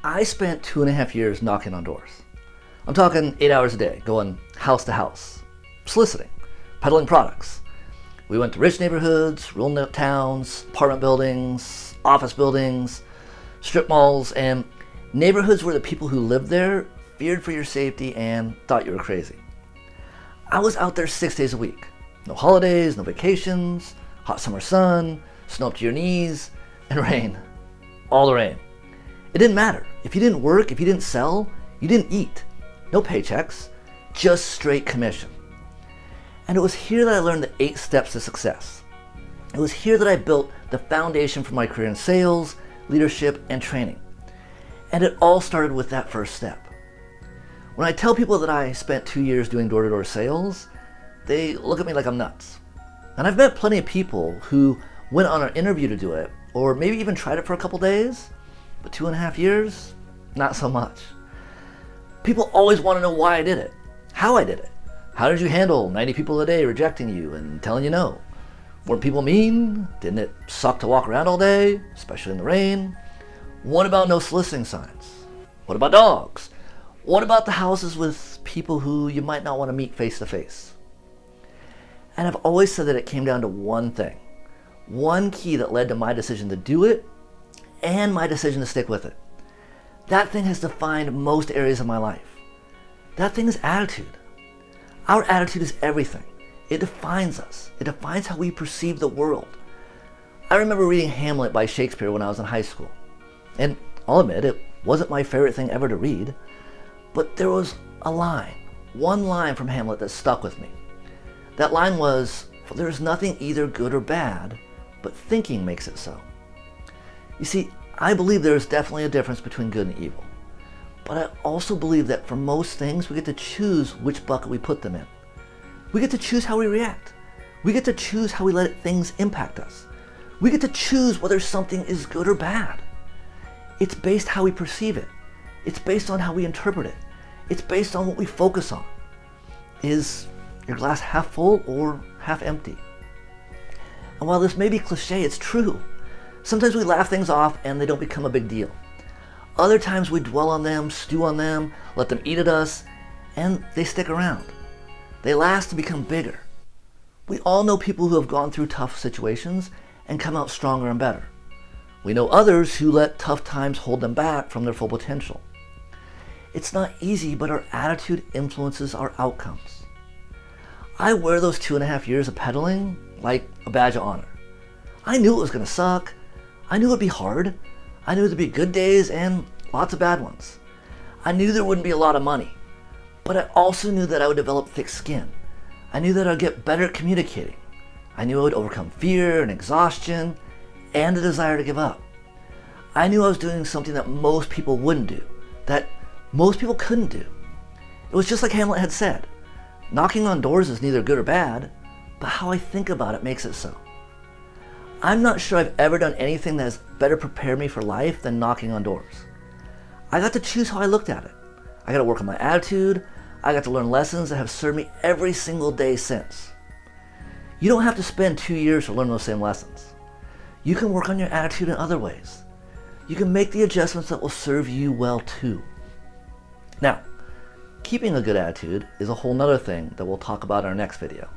I spent 2.5 years knocking on doors. I'm talking 8 hours a day, going house to house, soliciting, peddling products. We went to rich neighborhoods, rural towns, apartment buildings, office buildings, strip malls, and neighborhoods where the people who lived there feared for your safety and thought you were crazy. I was out there 6 days a week. No holidays, no vacations, hot summer sun, snow up to your knees, and rain. All the rain. It didn't matter. If you didn't work, if you didn't sell, you didn't eat. No paychecks, just straight commission. And it was here that I learned the 8 steps to success. It was here that I built the foundation for my career in sales, leadership, and training. And it all started with that first step. When I tell people that I spent 2 years doing door-to-door sales, they look at me like I'm nuts. And I've met plenty of people who went on an interview to do it, or maybe even tried it for a couple days, but 2.5 years, not so much. People always want to know why I did it, how I did it. How did you handle 90 people a day rejecting you and telling you no? Weren't people mean? Didn't it suck to walk around all day, especially in the rain? What about no soliciting signs? What about dogs? What about the houses with people who you might not want to meet face to face? And I've always said that it came down to one thing, one key that led to my decision to do it and my decision to stick with it. That thing has defined most areas of my life. That thing is attitude. Our attitude is everything. It defines us. It defines how we perceive the world. I remember reading Hamlet by Shakespeare when I was in high school. And I'll admit, it wasn't my favorite thing ever to read, but there was a line, one line from Hamlet that stuck with me. That line was, "For there is nothing either good or bad, but thinking makes it so." You see, I believe there is definitely a difference between good and evil. But I also believe that for most things, we get to choose which bucket we put them in. We get to choose how we react. We get to choose how we let things impact us. We get to choose whether something is good or bad. It's based how we perceive it. It's based on how we interpret it. It's based on what we focus on. Is your glass half full or half empty? And while this may be cliche, it's true. Sometimes we laugh things off and they don't become a big deal. Other times we dwell on them, stew on them, let them eat at us, and they stick around. They last to become bigger. We all know people who have gone through tough situations and come out stronger and better. We know others who let tough times hold them back from their full potential. It's not easy, but our attitude influences our outcomes. I wear those 2.5 years of pedaling like a badge of honor. I knew it was going to suck. I knew it would be hard. I knew there'd be good days and lots of bad ones. I knew there wouldn't be a lot of money, but I also knew that I would develop thick skin. I knew that I'd get better at communicating. I knew I would overcome fear and exhaustion and the desire to give up. I knew I was doing something that most people wouldn't do, that most people couldn't do. It was just like Hamlet had said, knocking on doors is neither good or bad, but how I think about it makes it so. I'm not sure I've ever done anything that has better prepared me for life than knocking on doors. I got to choose how I looked at it. I got to work on my attitude. I got to learn lessons that have served me every single day since. You don't have to spend 2 years to learn those same lessons. You can work on your attitude in other ways. You can make the adjustments that will serve you well too. Now, keeping a good attitude is a whole nother thing that we'll talk about in our next video.